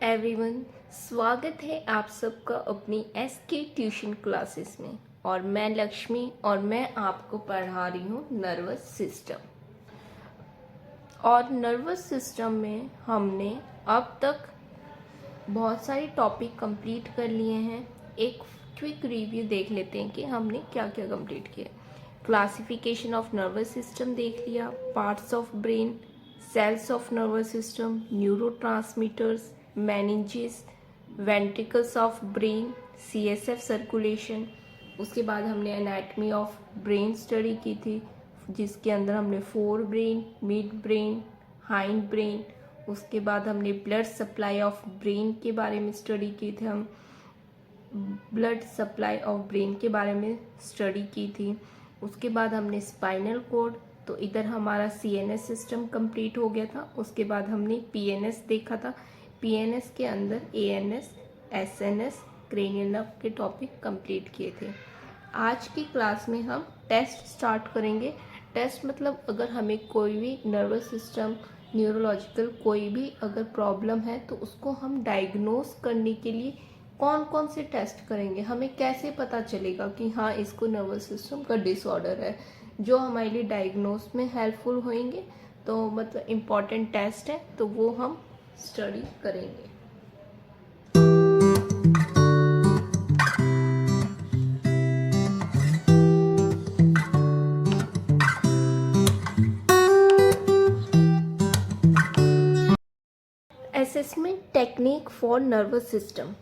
Everyone, स्वागत है आप सबका अपनी एसके ट्यूशन क्लासेस में। और मैं लक्ष्मी और मैं आपको पढ़ा रही हूँ नर्वस सिस्टम। और नर्वस सिस्टम में हमने अब तक बहुत सारे टॉपिक कंप्लीट कर लिए हैं। एक क्विक रिव्यू देख लेते हैं कि हमने क्या क्या कंप्लीट किया। क्लासिफिकेशन ऑफ नर्वस सिस्टम देख लिया, parts of brain, cells of nervous system, neurotransmitters, meninges, ventricles of brain, CSF circulation. उसके बाद हमने एनाटमी ऑफ ब्रेन स्टडी की थी, जिसके अंदर हमने fore brain, mid brain, hind brain. उसके बाद हमने ब्लड सप्लाई ऑफ ब्रेन के बारे में स्टडी की थी, हम ब्लड सप्लाई ऑफ ब्रेन के बारे में स्टडी की थी। उसके बाद हमने स्पाइनल कॉर्ड, तो इधर हमारा सीएनएस सिस्टम कंप्लीट हो गया था। उसके बाद हमने पीएनएस देखा था, पीएनएस के अंदर एएनएस, एसएनएस, क्रेनियल नर्व के टॉपिक कंप्लीट किए थे। आज की क्लास में हम टेस्ट स्टार्ट करेंगे। टेस्ट मतलब अगर हमें कोई भी नर्वस सिस्टम, न्यूरोलॉजिकल कोई भी अगर प्रॉब्लम है तो उसको हम डायग्नोस करने के लिए कौन कौन से टेस्ट करेंगे, हमें कैसे पता चलेगा कि हाँ इसको नर्वस सिस्टम का डिसऑर्डर है, जो हमारे लिए डायग्नोस में हेल्पफुल होंगे। तो मतलब इम्पॉर्टेंट टेस्ट है, तो वो हम स्टडी करेंगे। Assessment technique for nervous system,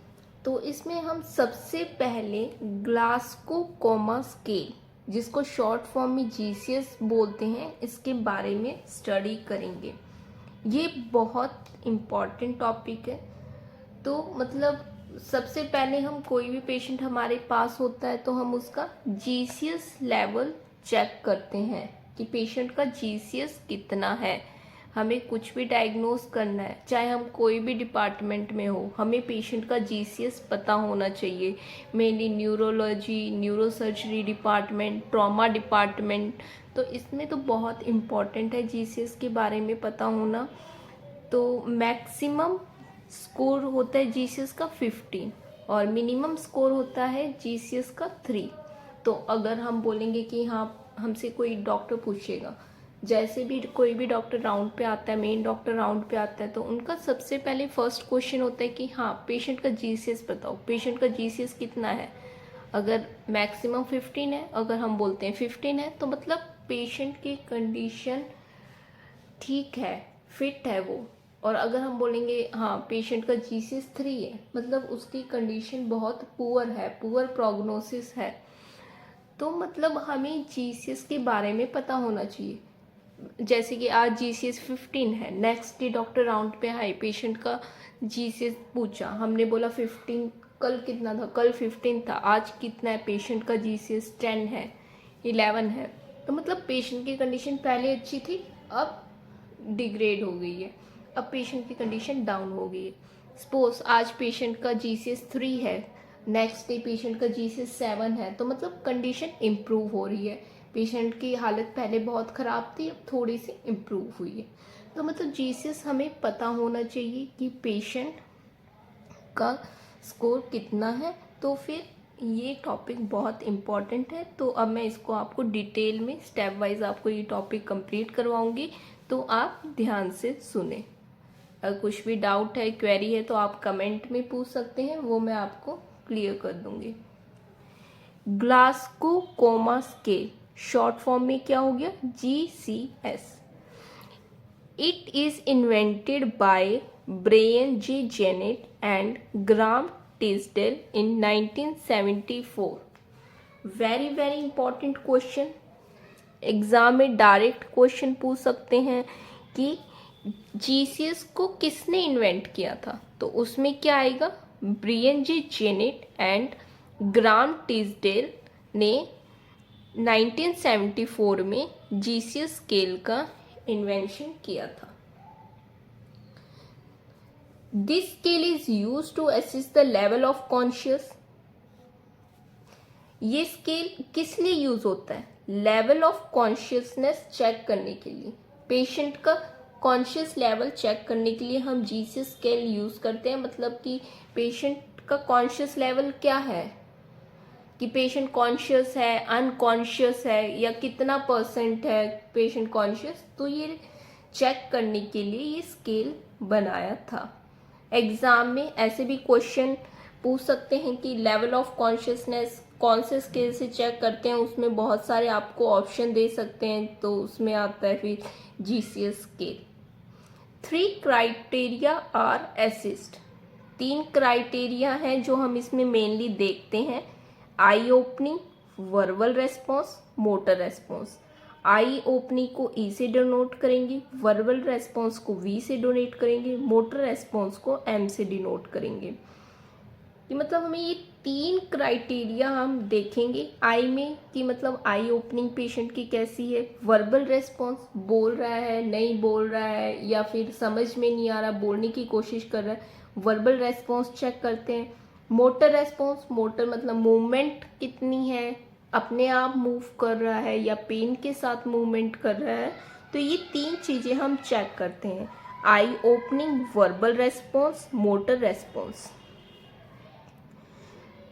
तो इसमें हम सबसे पहले ग्लासको कोमा स्केल, जिसको शॉर्ट फॉर्म में जीसीएस बोलते हैं, इसके बारे में स्टडी करेंगे। ये बहुत इम्पॉर्टेंट टॉपिक है। तो मतलब सबसे पहले हम कोई भी पेशेंट हमारे पास होता है तो हम उसका जीसीएस लेवल चेक करते हैं कि पेशेंट का जीसीएस कितना है। हमें कुछ भी डायग्नोस करना है, चाहे हम कोई भी डिपार्टमेंट में हो, हमें पेशेंट का जीसीएस पता होना चाहिए। Mainly neurology, neurosurgery department, trauma department, तो इसमें तो बहुत इम्पॉर्टेंट है जीसीएस के बारे में पता होना। तो मैक्सिमम स्कोर होता है जीसीएस का 15 और मिनिमम स्कोर होता है जीसीएस का 3। तो अगर हम बोलेंगे कि हाँ, हमसे कोई डॉक्टर पूछेगा, जैसे भी कोई भी डॉक्टर राउंड पे आता है, मेन डॉक्टर राउंड पे आता है, तो उनका सबसे पहले फर्स्ट क्वेश्चन होता है कि हाँ पेशेंट का जीसीएस बताओ, पेशेंट का जीसीएस कितना है। अगर मैक्सिमम 15 है, अगर हम बोलते हैं 15 है, तो मतलब पेशेंट की कंडीशन ठीक है, फिट है वो। और अगर हम बोलेंगे हाँ पेशेंट का जीसीएस 3 है, मतलब उसकी कंडीशन बहुत पुअर है, पुअर प्रोग्नोसिस है। तो मतलब हमें जीसीएस के बारे में पता होना चाहिए। जैसे कि आज जीसीएस 15 है, नेक्स्ट डे डॉक्टर राउंड पे आए, पेशेंट का जीसीएस पूछा, हमने बोला 15, कल कितना था, कल 15 था, आज कितना है, पेशेंट का जीसीएस 10 है, 11 है। तो मतलब पेशेंट की कंडीशन पहले अच्छी थी, अब डिग्रेड हो गई है, अब पेशेंट की कंडीशन डाउन हो गई है। सपोज आज पेशेंट का जीसीएस 3 है, नेक्स्ट डे पेशेंट का जीसीएस 7 है, तो मतलब कंडीशन इम्प्रूव हो रही है। पेशेंट की हालत पहले बहुत ख़राब थी, अब थोड़ी सी इम्प्रूव हुई है। तो मतलब जीसीएस हमें पता होना चाहिए कि पेशेंट का स्कोर कितना है। तो फिर ये टॉपिक बहुत इम्पॉर्टेंट है। तो अब मैं इसको आपको डिटेल में स्टेप वाइज आपको ये टॉपिक कंप्लीट करवाऊंगी, तो आप ध्यान से सुने। अगर कुछ भी डाउट है, क्वेरी है, तो आप कमेंट में पूछ सकते हैं, वो मैं आपको क्लियर कर दूंगी। Glasgow coma scale short form में क्या हो गया, GCS. It is invented by Brian J Jennett and Graham Teasdale in 1974। Very very important question, exam में डायरेक्ट क्वेश्चन पूछ सकते हैं कि जीसीएस को किसने इन्वेंट किया था। तो उसमें क्या आएगा, Bryan J Jennett and Graham Teasdale ने 1974 में जीसीएस स्केल का इन्वेंशन किया था। This scale is use to assess the level of conscious. ये स्केल किस लिए यूज होता है, लेवल ऑफ कॉन्शियसनेस चेक करने के लिए। पेशेंट का कॉन्शियस लेवल चेक करने के लिए हम जीसीएस स्केल यूज़ करते हैं, मतलब कि पेशेंट का कॉन्शियस लेवल क्या है, कि पेशेंट कॉन्शियस है, अनकॉन्शियस है, या कितना परसेंट है पेशेंट कॉन्शियस। तो ये चेक करने के लिए ये स्केल बनाया था। एग्जाम में ऐसे भी क्वेश्चन पूछ सकते हैं कि लेवल ऑफ कॉन्शियसनेस कौन से स्केल से चेक करते हैं, उसमें बहुत सारे आपको ऑप्शन दे सकते हैं, तो उसमें आता है फिर GCS scale. 3 criteria are assist, 3 criteria हैं जो हम इसमें मेनली देखते हैं। Eye opening, verbal response, motor response. Eye opening को ई से डिनोट करेंगे, वर्बल रेस्पॉन्स को वी से डोनेट करेंगे, मोटर रेस्पॉन्स को एम से डिनोट करेंगे। कि मतलब हमें ये 3 क्राइटेरिया हम देखेंगे आई में, कि मतलब आई ओपनिंग पेशेंट की कैसी है, वर्बल रेस्पॉन्स बोल रहा है, नहीं बोल रहा है, या फिर समझ में नहीं आ रहा, बोलने की कोशिश कर रहा है, वर्बल रेस्पॉन्स चेक करते हैं। मोटर रेस्पॉन्स, मोटर मतलब मूवमेंट कितनी है, अपने आप मूव कर रहा है या पेन के साथ मूवमेंट कर रहा है। तो ये 3 चीज़ें हम चेक करते हैं, eye opening, verbal response, motor response.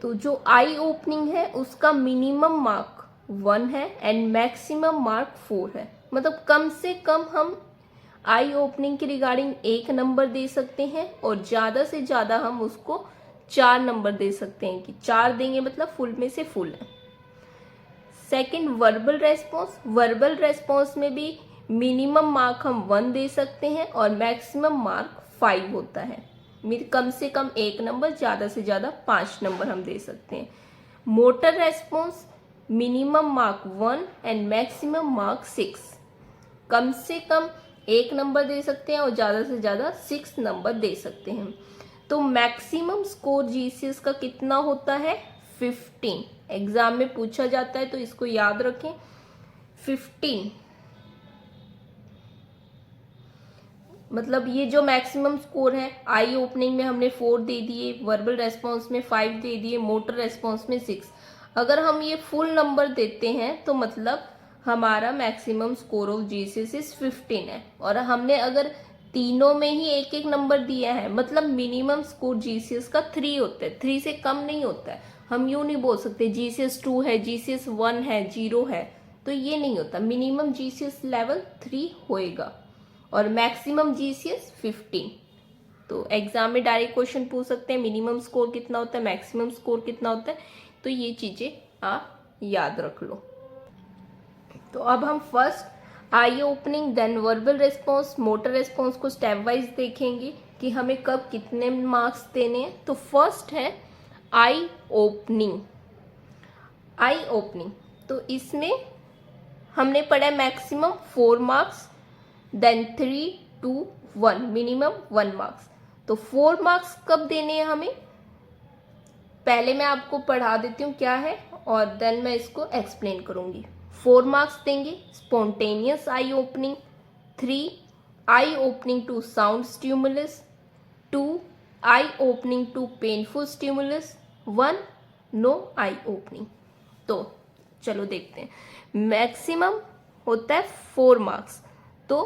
तो जो आई ओपनिंग है उसका मिनिमम मार्क 1 है एंड मैक्सिमम मार्क 4 है। मतलब कम से कम हम आई ओपनिंग के रिगार्डिंग 1 नंबर दे सकते हैं और ज़्यादा से ज़्यादा हम उसको 4 नंबर दे सकते हैं, कि 4 देंगे मतलब फुल में से फुल है। Second, verbal response, verbal response में भी मिनिमम मार्क हम 1 दे सकते हैं और मैक्सिमम मार्क 5 होता है। कम से कम 1 नंबर, ज़्यादा से ज़्यादा 5 नंबर हम दे सकते हैं। Motor response, minimum mark 1 and maximum mark 6, कम से कम 1 नंबर दे सकते हैं और ज़्यादा से ज़्यादा 6 नंबर दे सकते हैं। तो मैक्सिमम स्कोर जीसीएस का कितना होता है, 15। एग्जाम में पूछा जाता है तो इसको याद रखें, 15। मतलब ये जो मैक्सिमम स्कोर है, आई ओपनिंग में हमने 4 दे दिए, वर्बल रेस्पॉन्स में 5 दे दिए, मोटर रेस्पॉन्स में 6। अगर हम ये फुल नंबर देते हैं तो मतलब हमारा maximum score of GCS is 15 है। और हमने अगर तीनों में ही 1-1 नंबर दिया है, मतलब मिनिमम स्कोर जीसीएस का 3 होता है, 3 से कम नहीं होता है। हम यूं नहीं बोल सकते जीसीएस 2 है, जीसीएस 1 है, 0 है, तो ये नहीं होता। मिनिमम जीसीएस लेवल 3 होएगा और मैक्सिमम जीसीएस 15। तो एग्जाम में डायरेक्ट क्वेश्चन पूछ सकते हैं मिनिमम स्कोर कितना होता है, मैक्सिमम स्कोर कितना होता है, तो ये चीजें आप याद रख लो। तो अब हम first eye opening, then verbal response, motor response को स्टेप वाइज देखेंगे कि हमें कब कितने मार्क्स देने हैं। तो फर्स्ट है आई ओपनिंग। आई ओपनिंग, तो इसमें हमने पढ़ा maximum 4 marks, then 3, 2, 1, minimum 1 marks. तो 4 मार्क्स कब देने हैं हमें, पहले मैं आपको पढ़ा देती हूँ क्या है और देन मैं इसको एक्सप्लेन करूंगी। 4 मार्क्स देंगे spontaneous eye opening, 3 eye opening to sound stimulus, 2 eye opening to painful stimulus, 1 no eye opening. तो चलो देखते हैं, मैक्सिमम होता है 4 मार्क्स। तो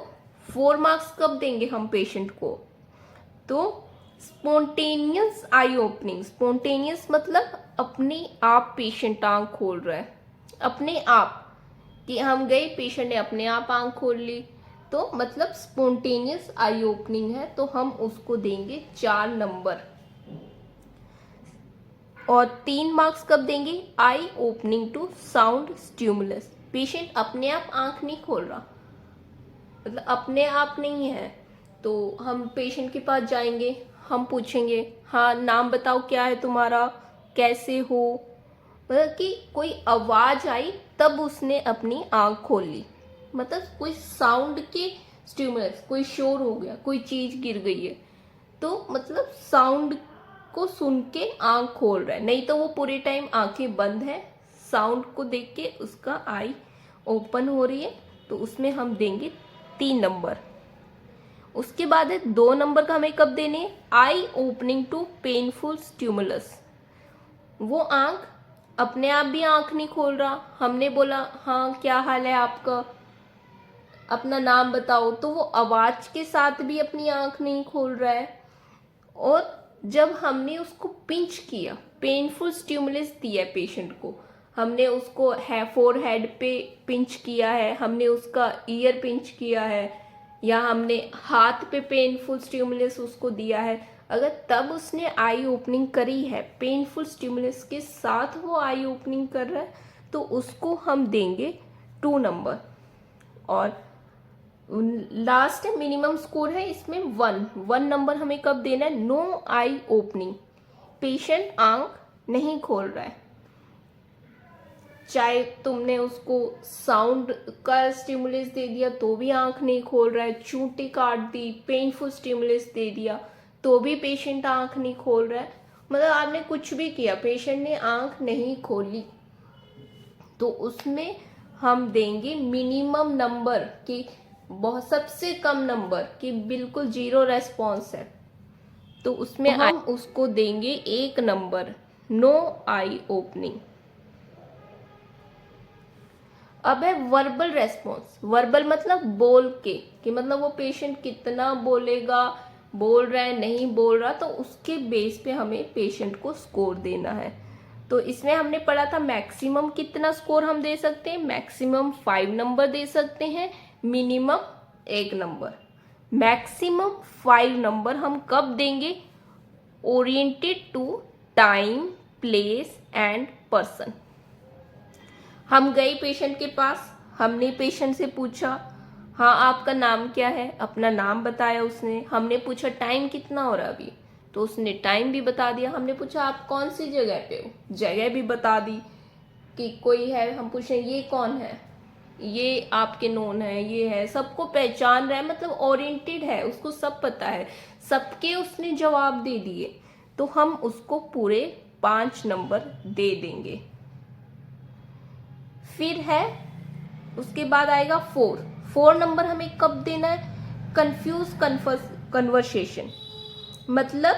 4 मार्क्स कब देंगे हम पेशेंट को, तो स्पॉन्टेनियस आई ओपनिंग। स्पॉन्टेनियस मतलब अपने आप पेशेंट आंख खोल रहा है, अपने आप, कि हम गए पेशेंट ने अपने आप आंख खोल ली, तो मतलब स्पॉन्टेनियस आई ओपनिंग है, तो हम उसको देंगे 4 नंबर। और 3 मार्क्स कब देंगे, eye opening to sound stimulus. Patient अपने आप आंख नहीं खोल रहा, मतलब अपने आप नहीं है, तो हम पेशेंट के पास जाएंगे, हम पूछेंगे हाँ नाम बताओ क्या है तुम्हारा, कैसे हो, मतलब कि कोई आवाज आई तब उसने अपनी आंख खोल ली, मतलब कोई साउंड के स्टिमुलस, कोई शोर हो गया, कोई चीज गिर गई है, तो मतलब साउंड को सुन के आंख खोल रहा है, नहीं तो वो पूरे टाइम आंखें बंद है, साउंड को देख के उसका आई ओपन हो रही है, तो उसमें हम देंगे 3 नंबर। उसके बाद है 2 नंबर का हमें कब देने, आई ओपनिंग टू पेनफुल स्टिमुलस। वो आंख अपने आप भी आंख नहीं खोल रहा, हमने बोला हाँ क्या हाल है आपका, अपना नाम बताओ, तो वो आवाज के साथ भी अपनी आंख नहीं खोल रहा है। और जब हमने उसको पिंच किया, पेनफुल स्टिमुलस दिया है पेशेंट को, हमने उसको फोरहेड पे पिंच किया है, हमने उसका ईयर पिंच किया है, या हमने हाथ पे पेनफुल स्टिमुलस उसको दिया है, अगर तब उसने आई ओपनिंग करी है, पेनफुल स्टिमुलस के साथ वो आई ओपनिंग कर रहा है, तो उसको हम देंगे 2 नंबर। और लास्ट मिनिमम स्कोर है इसमें 1 नंबर हमें कब देना है? नो आई ओपनिंग, पेशेंट आंख नहीं खोल रहा है, चाहे तुमने उसको साउंड का स्टिमुलस दे दिया तो भी आंख नहीं खोल रहा है, चूंटी काट दी, पेनफुल स्टिमुलस दे दिया तो भी पेशेंट आंख नहीं खोल रहा है, मतलब आपने कुछ भी किया, पेशेंट ने आंख नहीं खोली, तो उसमें हम देंगे मिनिमम नंबर की, बहुत सबसे कम नंबर की, बिल्कुल 0 रेस्पॉन्स है, तो उसमें हम उसको देंगे 1 नंबर, नो आई ओपनिंग। अब है वर्बल रेस्पॉन्स। वर्बल मतलब बोल के, कि मतलब वो पेशेंट कितना बोलेगा, बोल रहा है नहीं बोल रहा, तो उसके बेस पे हमें पेशेंट को स्कोर देना है। तो इसमें हमने पढ़ा था मैक्सिमम कितना स्कोर हम दे सकते हैं, मैक्सिमम 5 नंबर दे सकते हैं, मिनिमम 1 नंबर। मैक्सिमम 5 नंबर हम कब देंगे? Oriented to time, place and person. हम गए पेशेंट के पास, हमने पेशेंट से पूछा, हाँ आपका नाम क्या है, अपना नाम बताया उसने, हमने पूछा टाइम कितना हो रहा है अभी, तो उसने टाइम भी बता दिया, हमने पूछा आप कौन सी जगह पे हो, जगह भी बता दी कि कोई है, हम पूछे ये कौन है, ये आपके नोन है, ये है, सबको पहचान रहा है, मतलब ओरिएंटेड है, उसको सब पता है, सबके उसने जवाब दे दिए, तो हम उसको पूरे 5 नंबर दे देंगे। फिर है उसके बाद आएगा 4 नंबर हमें कब देना है? कंफ्यूज कन्वर्सेशन, मतलब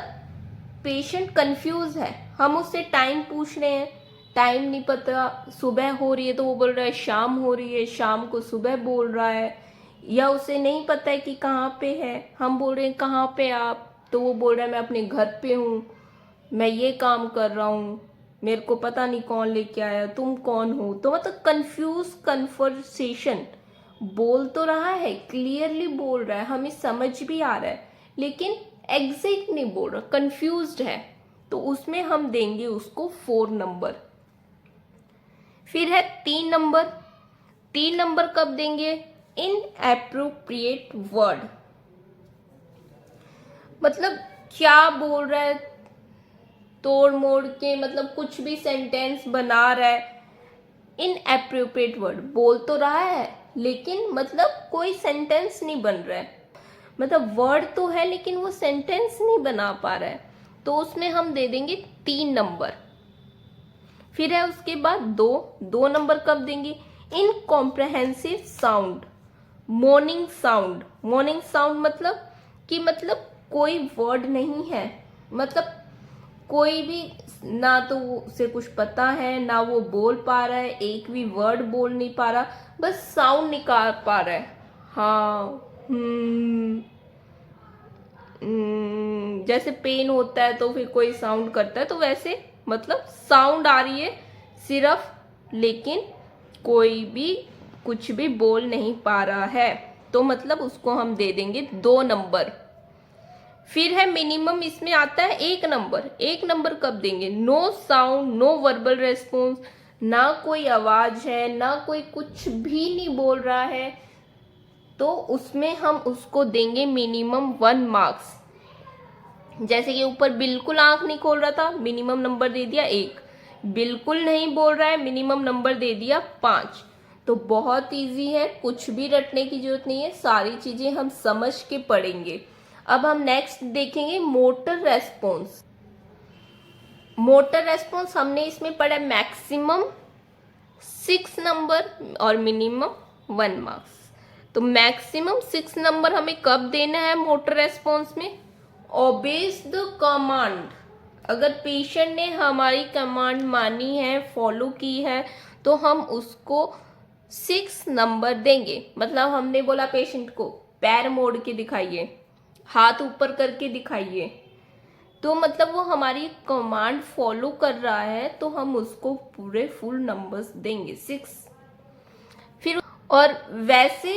पेशेंट कंफ्यूज है, हम उससे टाइम पूछ रहे हैं, टाइम नहीं पता, सुबह हो रही है तो वो बोल रहा है शाम हो रही है, शाम को सुबह बोल रहा है, या उसे नहीं पता है कि कहाँ पे है, हम बोल रहे हैं कहाँ पे आप, तो वो बोल रहा है मैं अपने घर पे हूँ, मैं ये काम कर रहा हूँ, मेरे को पता नहीं कौन लेके आया, तुम कौन हो, तो मतलब कंफ्यूज कन्वर्सेशन, बोल तो रहा है, क्लियरली बोल रहा है, हमें समझ भी आ रहा है, लेकिन एग्जैक्ट नहीं बोल रहा, कंफ्यूज्ड है, तो उसमें हम देंगे उसको 4 नंबर। फिर है 3 नंबर। 3 नंबर कब देंगे? इनएप्रोप्रिएट वर्ड, मतलब क्या बोल रहा है, तोड़ मोड़ के, मतलब कुछ भी सेंटेंस बना रहा है, इनएप्रोप्रिएट वर्ड, बोल तो रहा है लेकिन मतलब कोई सेंटेंस नहीं बन रहा है, मतलब वर्ड तो है लेकिन वो सेंटेंस नहीं बना पा रहा है, तो उसमें हम दे देंगे 3 नंबर। फिर है उसके बाद 2 नंबर कब देंगे? Incomprehensive sound, morning sound. Morning sound मतलब कि मतलब कोई वर्ड नहीं है, मतलब कोई भी ना तो उसे कुछ पता है, ना वो बोल पा रहा है, एक भी वर्ड बोल नहीं पा रहा, बस साउंड निकाल पा रहा है, हाँ जैसे पेन होता है तो फिर कोई साउंड करता है, तो वैसे मतलब साउंड आ रही है सिर्फ, लेकिन कोई भी कुछ भी बोल नहीं पा रहा है, तो मतलब उसको हम दे देंगे 2 नंबर। फिर है मिनिमम, इसमें आता है 1 नंबर। 1 नंबर कब देंगे? No sound, no verbal response, ना कोई आवाज है, ना कोई कुछ भी नहीं बोल रहा है, तो उसमें हम उसको देंगे मिनिमम 1 मार्क्स। जैसे कि ऊपर बिल्कुल आंख नहीं खोल रहा था, मिनिमम नंबर दे दिया 1, बिल्कुल नहीं बोल रहा है, मिनिमम नंबर दे दिया 5। तो बहुत इजी है, कुछ भी रटने की जरूरत नहीं है, सारी चीजें हम समझ के पढ़ेंगे। अब हम नेक्स्ट देखेंगे मोटर रेस्पॉन्स। मोटर रेस्पॉन्स हमने इसमें पढ़ा मैक्सिमम 6 नंबर और मिनिमम 1 मार्क्स। तो मैक्सिमम 6 नंबर हमें कब देना है मोटर रेस्पॉन्स में? ओबेज द कमांड, अगर पेशेंट ने हमारी कमांड मानी है, फॉलो की है, तो हम उसको 6 नंबर देंगे। मतलब हमने बोला पेशेंट को पैर मोड़ के दिखाइए, हाथ ऊपर करके दिखाइए, तो मतलब वो हमारी कमांड फॉलो कर रहा है, तो हम उसको पूरे फुल नंबर्स देंगे 6। फिर और वैसे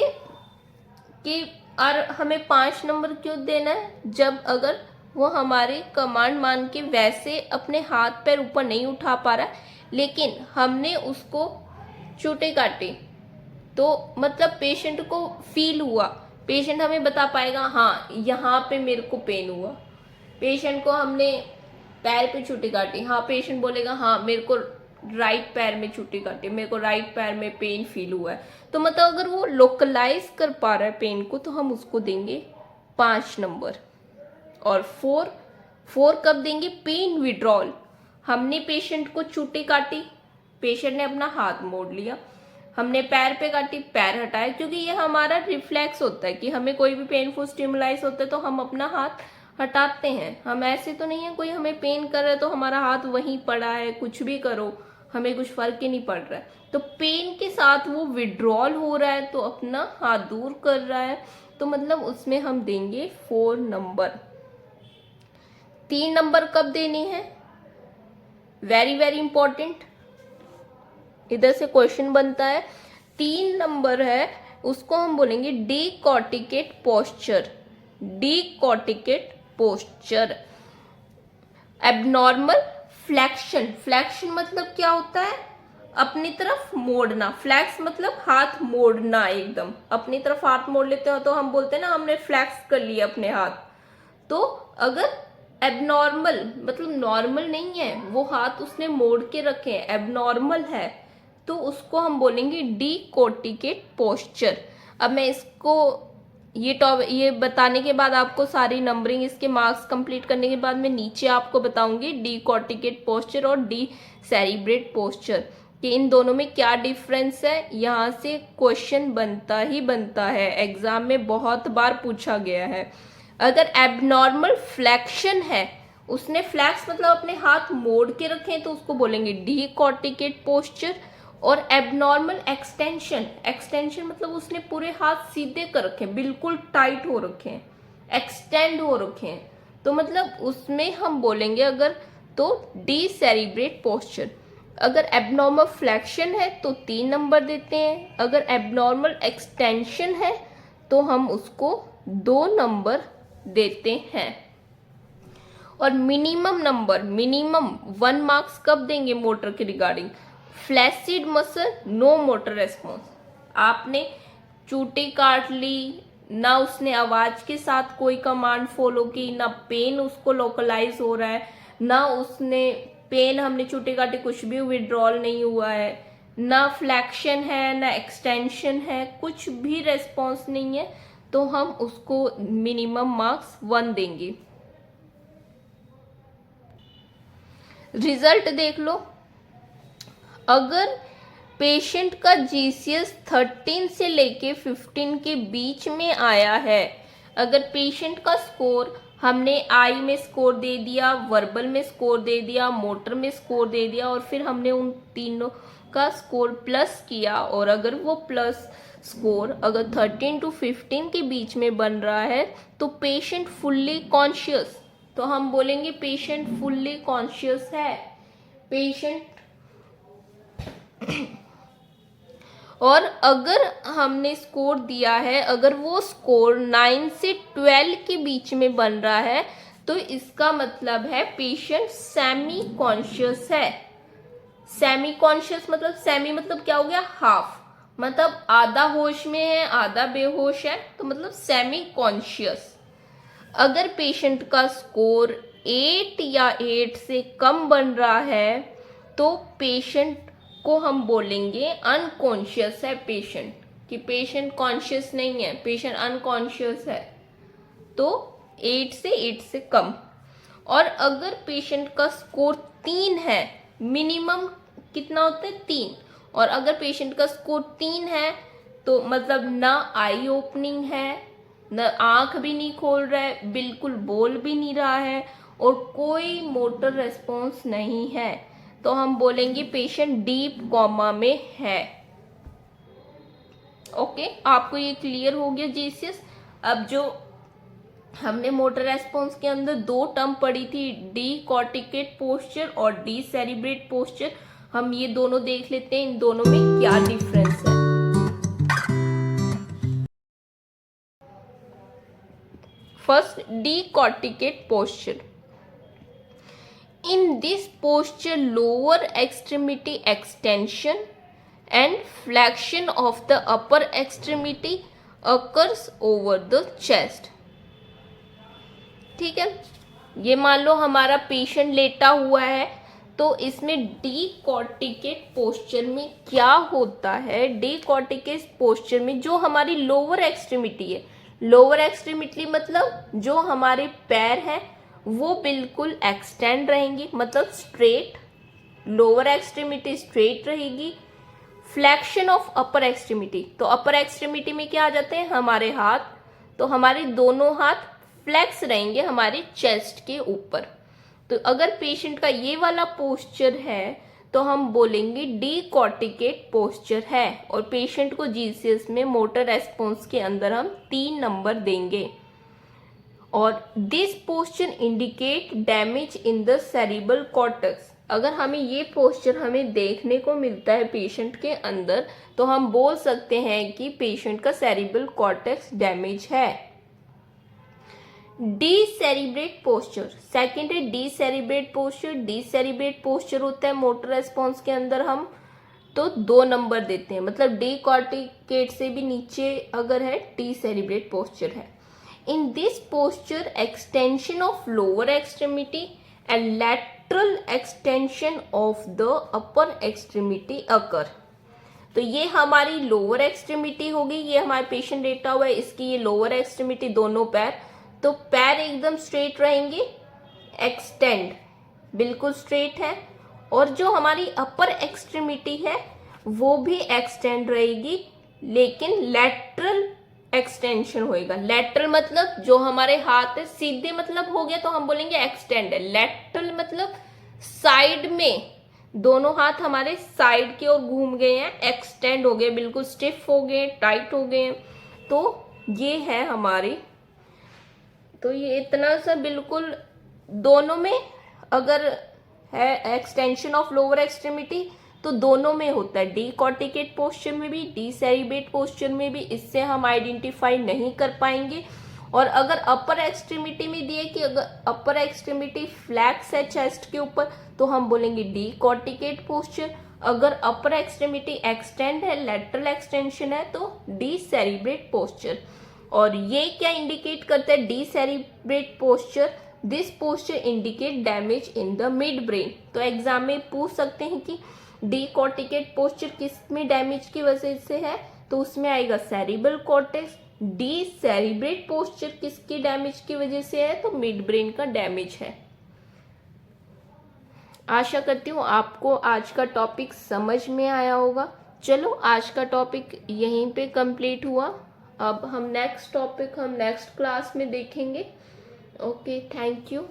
कि और हमें 5 नंबर क्यों देना है, जब अगर वो हमारे कमांड मान के वैसे अपने हाथ पैर ऊपर नहीं उठा पा रहा, लेकिन हमने उसको चोटे काटे, तो मतलब पेशेंट को फील हुआ, पेशेंट हमें बता पाएगा हाँ यहाँ पे मेरे को पेन हुआ। पेशेंट को हमने पैर पे चोटी काटी, हाँ पेशेंट बोलेगा हाँ मेरे को राइट पैर में चोटी काटी, मेरे को राइट पैर में पेन फील हुआ है। तो मतलब अगर वो लोकलाइज कर पा रहा है पेन को, तो हम उसको देंगे 5 नंबर। और 4 कब देंगे, पेन विड्रॉल। हमने पेशेंट को चोटी काटी, पेशेंट ने अपना हाथ मोड़ लिया, हमने पैर पे काटी, पैर हटाया, क्योंकि ये हमारा रिफ्लेक्स होता है कि हमें कोई भी पेनफुल स्टिमुलाइज होता है तो हम अपना हाथ हटाते हैं। हम ऐसे तो नहीं है कोई हमें पेन कर रहा है तो हमारा हाथ वहीं पड़ा है, कुछ भी करो हमें कुछ फर्क ही नहीं पड़ रहा है। तो पेन के साथ वो विड्रॉल हो रहा है, तो अपना हाथ दूर कर रहा है, तो मतलब उसमें हम देंगे 4 नंबर। 3 नंबर कब देने हैं, वेरी वेरी इंपॉर्टेंट, इधर से क्वेश्चन बनता है। 3 नंबर है, उसको हम बोलेंगे decorticate posture. Decorticate posture. Abnormal flexion. Flexion मतलब क्या होता है, अपनी तरफ मोड़ना। फ्लैक्स मतलब हाथ मोड़ना, एकदम अपनी तरफ हाथ मोड़ लेते हो तो हम बोलते हैं ना हमने फ्लैक्स कर लिया अपने हाथ। तो अगर एबनॉर्मल मतलब नॉर्मल नहीं है, वो हाथ उसने मोड़ के रखे हैं, एबनॉर्मल है, तो उसको हम बोलेंगे डीकॉर्टिकेट पोस्चर। अब मैं इसको ये बताने के बाद आपको सारी नंबरिंग इसके मार्क्स कंप्लीट करने के बाद मैं नीचे आपको बताऊंगी डीकॉर्टिकेट पोस्चर और डीसेरिब्रेट पोस्चर कि इन दोनों में क्या डिफरेंस है। यहाँ से क्वेश्चन बनता ही बनता है, एग्जाम में बहुत बार पूछा गया है। अगर एबनॉर्मल फ्लैक्शन है, उसने फ्लैक्स मतलब अपने हाथ मोड़ के रखे हैं, तो उसको बोलेंगे डीकॉर्टिकेट पोस्चर। और एबनॉर्मल एक्सटेंशन, एक्सटेंशन मतलब उसने पूरे हाथ सीधे कर रखे हैं, बिल्कुल टाइट हो रखे हैं, एक्सटेंड हो रखे हैं, तो मतलब उसमें हम बोलेंगे अगर तो डीसेरिब्रेट पोस्चर। अगर एबनॉर्मल फ्लैक्शन है तो 3 नंबर देते हैं, अगर एबनॉर्मल एक्सटेंशन है तो हम उसको 2 नंबर देते हैं। और मिनिमम नंबर, मिनिमम 1 मार्क्स कब देंगे मोटर के regarding, flaccid muscle, no motor response. आपने चूटी काट ली, ना उसने आवाज के साथ कोई कमांड फॉलो की, ना पेन उसको लोकलाइज हो रहा है, ना उसने पेन हमने चूटी काटी कुछ भी विड्रॉल नहीं हुआ है, ना फ्लैक्शन है ना एक्सटेंशन है, कुछ भी रेस्पॉन्स नहीं है, तो हम उसको मिनिमम मार्क्स 1 देंगे। रिजल्ट देख लो, अगर पेशेंट का जीसीएस 13 से लेके 15 के बीच में आया है, अगर पेशेंट का स्कोर हमने आई में स्कोर दे दिया, वर्बल में स्कोर दे दिया, मोटर में स्कोर दे दिया, और फिर हमने उन तीनों का स्कोर प्लस किया, और अगर वो प्लस स्कोर अगर 13 to 15 के बीच में बन रहा है, तो पेशेंट फुल्ली कॉन्शियस, तो हम बोलेंगे पेशेंट फुल्ली कॉन्शियस है। पेशेंट और अगर हमने स्कोर दिया है, अगर वो स्कोर 9 से 12 के बीच में बन रहा है, तो इसका मतलब है पेशेंट सेमी कॉन्शियस है। सेमी कॉन्शियस मतलब, सेमी मतलब क्या हो गया, हाफ, मतलब आधा होश में है आधा बेहोश है, तो मतलब सेमी कॉन्शियस। अगर पेशेंट का स्कोर 8 या 8 से कम बन रहा है, तो पेशेंट को हम बोलेंगे अनकॉन्शियस है पेशेंट, कि पेशेंट कॉन्शियस नहीं है, पेशेंट अनकॉन्शियस है, तो 8 से कम। और अगर पेशेंट का स्कोर 3 है, मिनिमम कितना होता है 3, और अगर पेशेंट का स्कोर 3 है तो मतलब ना आई ओपनिंग है, न आंख भी नहीं खोल रहा है, बिल्कुल बोल भी नहीं रहा है, और कोई मोटर रेस्पॉन्स नहीं है, तो हम बोलेंगे पेशेंट डीप कोमा में है। ओके, आपको ये क्लियर हो गया जीसीएस। अब जो हमने मोटर रेस्पॉन्स के अंदर दो टर्म पढ़ी थी, डी कॉर्टिकेट पोस्चर और डी सेरिब्रेट पोस्चर, हम ये दोनों देख लेते हैं इन दोनों में क्या डिफरेंस है। First, decorticate posture. In this posture, lower extremity extension and flexion of the upper extremity occurs over the chest. ठीक है, ये मान लो हमारा पेशेंट लेटा हुआ है, तो इसमें डी कॉर्टिकेट पोस्चर में क्या होता है, डी कॉर्टिकेट पोस्चर में जो हमारी लोअर एक्सट्रीमिटी है, लोअर एक्सट्रीमिटी मतलब जो हमारे पैर है वो बिल्कुल एक्सटेंड रहेंगी, मतलब स्ट्रेट, लोअर एक्सट्रीमिटी स्ट्रेट रहेगी। फ्लेक्शन ऑफ अपर एक्सट्रीमिटी, तो अपर एक्सट्रीमिटी में क्या आ जाते हैं हमारे हाथ, तो हमारे दोनों हाथ फ्लेक्स रहेंगे हमारे चेस्ट के ऊपर। तो अगर पेशेंट का ये वाला पोस्चर है तो हम बोलेंगे डी कॉर्टिकेट पोस्चर है, और पेशेंट को जीसीएस में मोटर रेस्पॉन्स के अंदर हम 3 नंबर देंगे। और this posture indicate damage in the cerebral cortex. अगर हमें ये पोस्चर हमें देखने को मिलता है पेशेंट के अंदर, तो हम बोल सकते हैं कि पेशेंट का सेरिब्रल कॉर्टेक्स डैमेज है। डी सेरिब्रेट पोस्चर, सेकेंड है decerebrate posture. D सेरिब्रेट posture होता है मोटर रेस्पॉन्स के अंदर हम तो 2 नंबर देते हैं, मतलब डी कॉर्टिकेट से भी नीचे अगर है डी सेरिब्रेट पोस्चर है। In this posture, extension of lower extremity and lateral extension of the upper extremity occur. तो ये हमारी लोअर एक्सट्रीमिटी होगी, ये हमारे पेशेंट लेटा हुआ है, इसकी ये लोअर एक्सट्रीमिटी दोनों पैर, तो पैर एकदम स्ट्रेट रहेंगे, एक्सटेंड बिल्कुल स्ट्रेट है, और जो हमारी अपर एक्सट्रीमिटी है वो भी एक्सटेंड रहेगी, लेकिन लेटरल एक्सटेंशन होएगा। लेटरल मतलब जो हमारे हाथ है सीधे मतलब हो गया तो हम बोलेंगे एक्सटेंड है, लेटरल मतलब साइड में, दोनों हाथ हमारे साइड की ओर घूम गए हैं, एक्सटेंड हो गए, बिल्कुल स्टिफ हो गए, टाइट हो गए, तो ये है हमारी, तो ये इतना सा बिल्कुल दोनों में अगर है एक्सटेंशन ऑफ लोअर एक्सट्रीमिटी तो दोनों में होता है, डी कॉर्टिकेट पोस्चर में भी, डी सेरिब्रेट पोस्चर में भी, इससे हम आइडेंटिफाई नहीं कर पाएंगे। और अगर अपर एक्सट्रीमिटी में दिए कि अगर अपर एक्सट्रीमिटी फ्लैक्स है चेस्ट के ऊपर तो हम बोलेंगे डी कॉर्टिकेट पोस्चर, अगर अपर एक्सट्रीमिटी एक्सटेंड है, लेटरल एक्सटेंशन है तो डी सेरिब्रेट पोस्चर। और ये क्या इंडिकेट करता है decerebrate posture, this posture indicate damage in the mid brain. तो एग्जाम में पूछ सकते हैं कि डी कॉर्टिकेट पोस्चर किस में डैमेज की वजह से है, तो उसमें आएगा सेरिब्रल कॉर्टेक्स। डी सेरिब्रेट पोस्चर किसकी डैमेज की वजह से है, तो मिड ब्रेन का डैमेज है। आशा करती हूँ आपको आज का टॉपिक समझ में आया होगा। चलो आज का टॉपिक यहीं पे कंप्लीट हुआ, अब हम नेक्स्ट टॉपिक हम नेक्स्ट क्लास में देखेंगे। Okay, thank you.